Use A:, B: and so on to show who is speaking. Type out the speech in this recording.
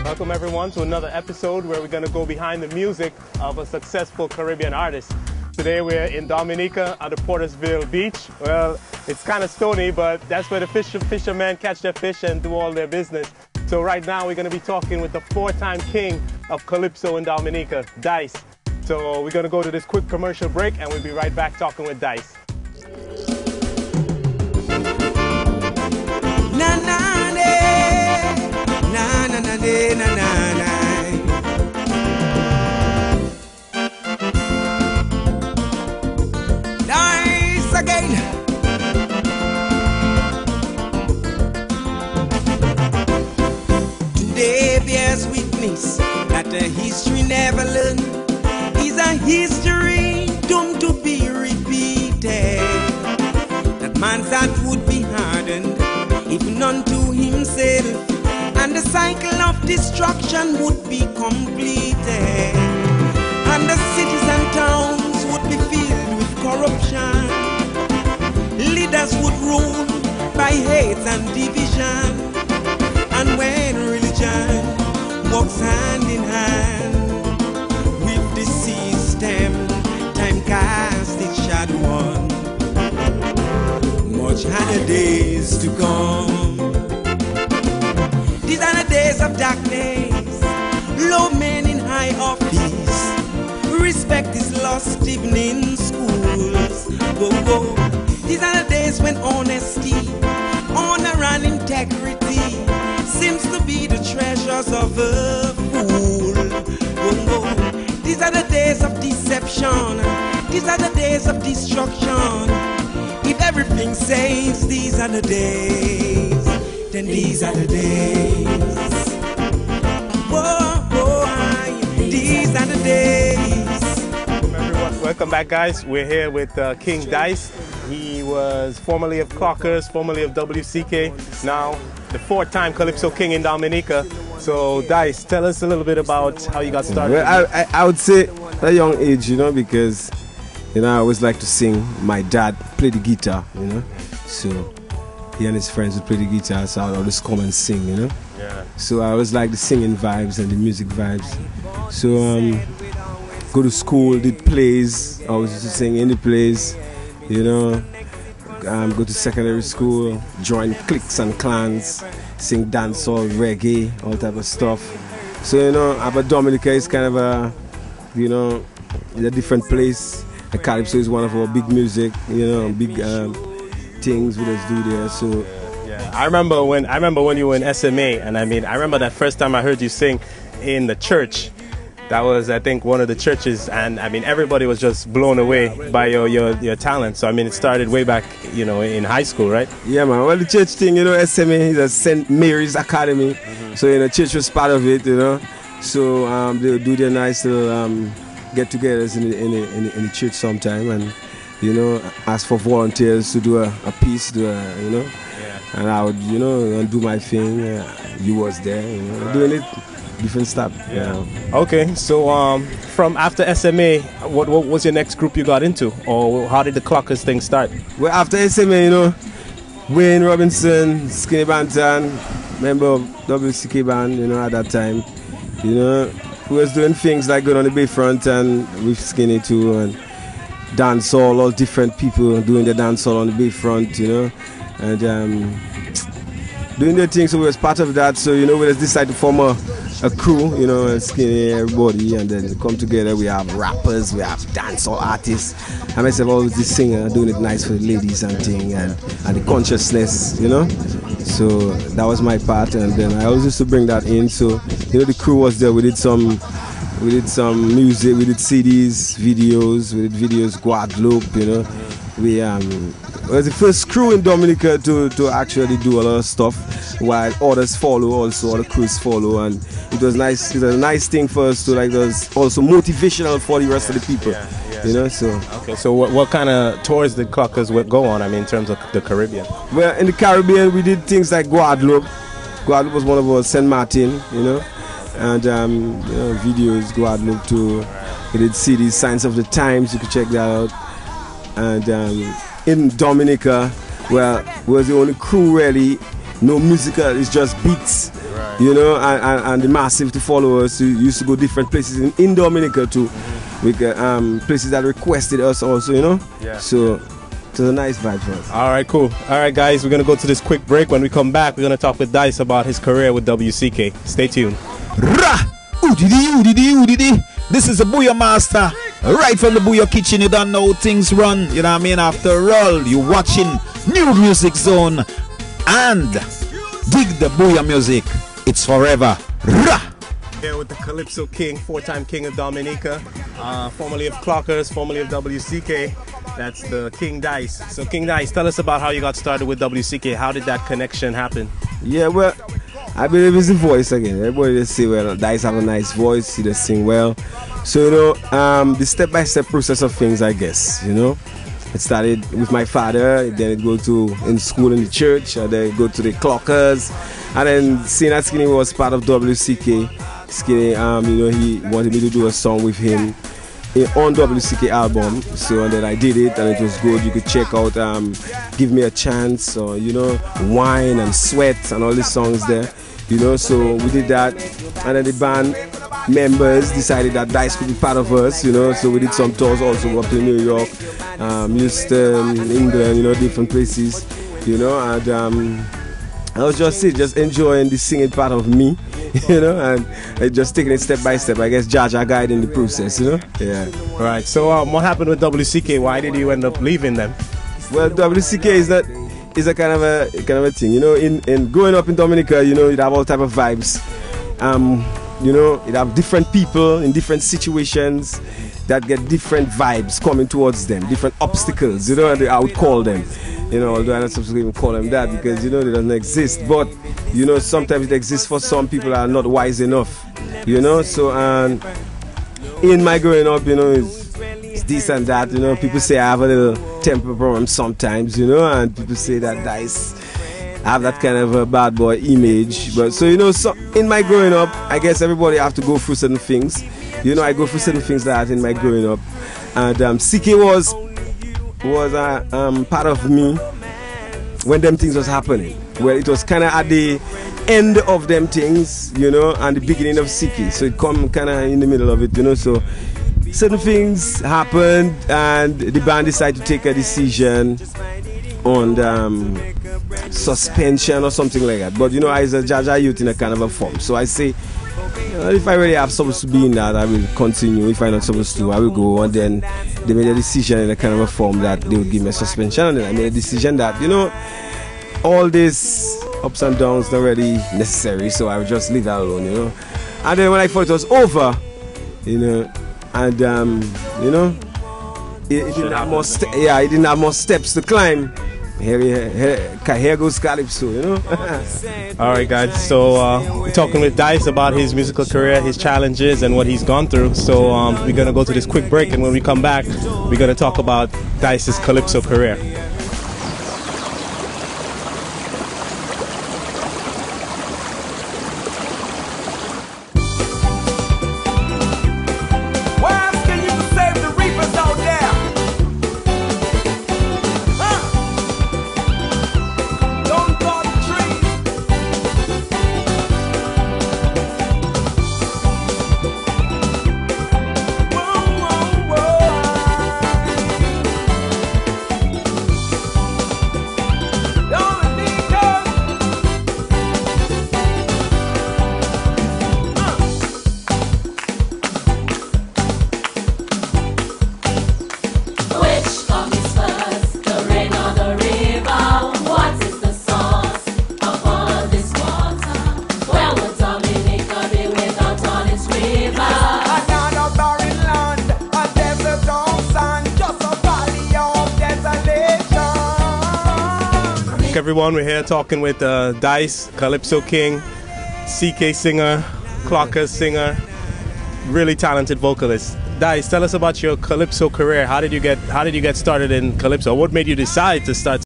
A: Welcome everyone to another episode where we're going to go behind the music of a successful Caribbean artist. Today we're in Dominica at the Portersville Beach. Well, it's kind of stony, but that's where the fishermen catch their fish and do all their business. So right now we're going to be talking with the four-time king of Calypso in Dominica, Dice. So we're going to go to this quick commercial break and we'll be right back talking with Dice.
B: Na na na na na na na na. Dice again. Today bears witness that the history never learned is a history doomed to be repeated. That man's heart would be hardened if none to himself, and the cycle of destruction would be completed, and the cities and towns would be filled with corruption. Leaders would rule by hate and division, and when religion walks hand in hand with the system, time casts its shadow on much harder days to come. These are the days of darkness, low men in high office, respect is lost even in schools. Whoa, whoa. These are the days when honesty, honor and integrity seems to be the treasures of a fool. Whoa, whoa. These are the days of deception, these are the days of destruction. If everything says these are the days, then these are the days. Whoa, whoa, these are the days.
A: Welcome back, guys. We're here with King Dice. He was formerly of Clockers, formerly of WCK, now the four-time Calypso king in Dominica. So Dice, tell us a little bit about how you got started.
C: Well, I would say at a young age, you know, because I always like to sing. My dad played the guitar, you know, so he and his friends would play the guitar, so I would always come and sing, you know.
A: Yeah.
C: So I always like the singing vibes and the music vibes. So go to school, did plays. I always used to sing in the plays, you know. Go to secondary school, join cliques and clans, sing dancehall, reggae, all type of stuff. So you know, but Dominica is kind of a, you know, a different place. The Calypso is one of our big music, you know, big things we just do there. So
A: yeah, I remember when you were in SMA, and I remember that first time I heard you sing in the church. That was, I think, one of the churches, and everybody was just blown away by your talent. So it started way back, you know, in high school, right?
C: Yeah, man. Well, the church thing, you know, SMA is a St. Mary's Academy, so you know, church was part of it, you know. So they do their nice little get-togethers in the church sometime, and you know, ask for volunteers to do a piece, you know.
A: Yeah.
C: And I would, you know, do my thing. You was there, you know, right. Doing it. Different stuff.
A: Yeah. Okay, so from after SMA, what was your next group you got into, or how did the Clockers thing start?
C: Well, after SMA, you know, Wayne Robinson, Skinny Bantan, member of WCK band, you know, at that time, you know, we was doing things like going on the Bayfront and with Skinny too, and dancehall, all different people doing the dancehall on the Bayfront, you know, and doing their thing. So we was part of that. So you know, we just decided to form a crew, you know, Skinny, everybody, and then come together. We have rappers, we have dancehall artists, and myself always the singer, doing it nice for the ladies and thing, and the consciousness, you know. So that was my part, and then I always used to bring that in. So you know, the crew was there. We did some music, we did CDs, videos, we did videos, Guadeloupe, you know. We was the first crew in Dominica to actually do a lot of stuff, while others follow also, other crews follow, and it was nice. It was a nice thing for us to, like, it was also motivational for the rest of the people.
A: Yeah.
C: You know, so.
A: Okay, so what kind of tours did Clockers go on? I mean, in terms of the Caribbean.
C: Well, in the Caribbean, we did things like Guadeloupe. Guadeloupe was one of our Saint Martin, you know, and you know, videos Guadeloupe too. We did CDs, Signs of the Times. You could check that out. And in Dominica, well, we was the only crew really. No musical, it's just beats. You know, and the massive to follow us. We used to go different places in Dominica too. We places that requested us also, you know.
A: Yeah.
C: So it was a nice vibe for us.
A: All right, cool. All right, guys, we're gonna go to this quick break. When we come back, we're gonna talk with Dice about his career with WCK. Stay tuned.
D: Rah! Oodidi. This is a Booyah Master. Right from the Booyah Kitchen, you don't know how things run. You know what I mean? After all, you watching New Music Zone and dig the Booyah music. It's forever. Rah!
A: Here with the Calypso King, 4-time King of Dominica, formerly of Clockers, formerly of WCK. That's the King Dice. So King Dice, tell us about how you got started with WCK. How did that connection happen?
C: Yeah, well, I believe it's the voice again. Everybody just say, well, Dice have a nice voice, he just sing well. So, you know, the step-by-step process of things, I guess, you know. It started with my father, then it go to in school in the church, and then go to the Clockers, and then seeing that Skinny was part of WCK. Skinny, you know, he wanted me to do a song with him on WCK album, so and then I did it, and it was good. You could check out Give Me a Chance, or you know, Wine and Sweat, and all the songs there, you know. So we did that, and then the band members decided that Dice could be part of us, you know. So we did some tours also, up to New York, Houston, England, you know, different places, you know, and I was just enjoying the singing part of me, you know, and just taking it step by step. I guess Jaja guiding the process, you know. Yeah.
A: All right. So what happened with WCK? Why did you end up leaving them?
C: Well, WCK is a kind of a thing, you know. In growing up in Dominica, you know, you'd have all type of vibes. You know, you'd have different people in different situations that get different vibes coming towards them, different obstacles, you know, I would call them. You know, although I'm not supposed to even call them that because, you know, they doesn't exist. But, you know, sometimes it exists for some people that are not wise enough, you know. So, in my growing up, you know, it's this and that, you know. People say I have a little temper problem sometimes, you know, and people say that Dice have that kind of a bad boy image. But, so, you know, so in my growing up, I guess everybody have to go through certain things. You know, I go through certain things like that in my growing up. And CK was part of me when them things was happening. Well, it was kind of at the end of them things, you know, and the beginning of CK. So it come kind of in the middle of it, you know. So certain things happened, and the band decided to take a decision on suspension or something like that. But you know, as a Jaja youth in a kind of a form. So I say, you know, if I really have supposed to be in that, I will continue. If I'm not supposed to, I will go. And then they made a decision in a kind of a form that they would give me a suspension. And then I made a decision that, you know, all these ups and downs not really necessary, so I would just leave that alone, you know. And then when I thought it was over, you know, and you know, it didn't have more it didn't have more steps to climb. Here goes Calypso, you know.
A: All right, guys. So we're talking with Dice about his musical career, his challenges, and what he's gone through. So we're gonna go to this quick break, and when we come back, we're gonna talk about Dice's Calypso career. Everyone, we're here talking with Dice, Calypso King, CK singer, Clockers singer, really talented vocalist. Dice, tell us about your Calypso career. How did you get started in Calypso? What made you decide to start